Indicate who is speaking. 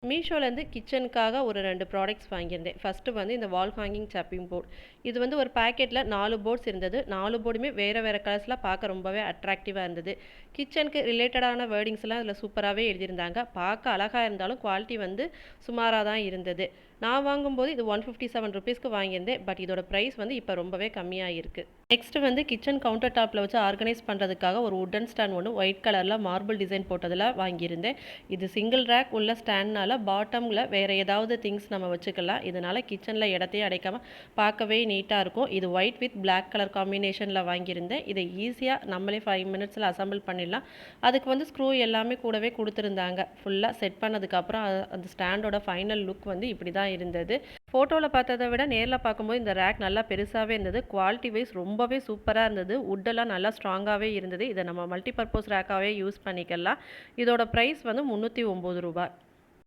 Speaker 1: மீஷோலேருந்து கிச்சனுக்காக ஒரு 2 ப்ராடக்ட்ஸ் வாங்கியிருந்தேன். ஃபர்ஸ்ட்டு வந்து இந்த வால் ஹேங்கிங் சாப்பிங் போர்ட். இது வந்து ஒரு பாக்கெட்ல 4 போர்ட்ஸ் இருந்தது. 4 போர்டுமே வேற வேற கலர்ஸ்ல பார்க்க ரொம்பவே அட்ராக்டிவா இருந்தது. கிச்சனுக்கு ரிலேட்டடான வேர்டிங்ஸ்லாம் அதில சூப்பராவே எழுதியிருந்தாங்க. பார்க்க அழகா இருந்தாலும் குவாலிட்டி வந்து சுமாரா தான் இருந்தது. நான் வாங்கும்போது இது ₹157க்கு வாங்கியிருந்தேன். பட் இதோட பிரைஸ் வந்து இப்ப ரொம்பவே கம்மியா இருக்கு. நெக்ஸ்ட் வந்து கிச்சன் கவுண்டர் டாப்ல வச்சு ஆர்கனைஸ் பண்றதுக்காக ஒரு வுட்டன் ஸ்டாண்ட் ஒண்ணு ஒயிட் கலர்ல மார்பிள் டிசைன் போட்டதுல வாங்கியிருந்தேன். இது சிங்கிள் ரேக் உள்ள ஸ்டாண்ட்னால பாட்டம்ல வேற ஏதாவது திங்ஸ் நம்ம வச்சுக்கலாம். இதனால கிச்சன்ல இடத்தையே அடைக்காம பார்க்கவே நீட்டா இருக்கும். இது ஒயிட் வித் பிளாக் கலர் காம்பினேஷன்ல வாங்கியிருந்தேன். இதை ஈஸியா நம்மளே 5 மினிட்ஸ்ல அசெம்பிள் பண்ணிடலாம். அதுக்கு வந்து ஸ்க்ரூ எல்லாமே கூடவே கொடுத்துருந்தாங்க. ஃபுல்லா செட் பண்ணதுக்கு அப்புறம் அந்த ஸ்டாண்டோட ஃபைனல் லுக் வந்து இப்படி தான் இருந்தது. ஃபோட்டோல பார்த்தத விட நேர்ல பார்க்கும்போது இந்த ரேக் நல்லா பெருசாவே இருந்தது. குவாலிட்டி வைஸ் ரொம்பவே சூப்பரா இருந்தது. வுட்டெல்லாம் நல்லா ஸ்ட்ராங்காவே இருந்தது. இத நம்ம மல்டி பர்ப்பஸ் ரேக்காவே யூஸ் பண்ணிக்கலாம். இதோட பிரைஸ் வந்து ரூ. 309.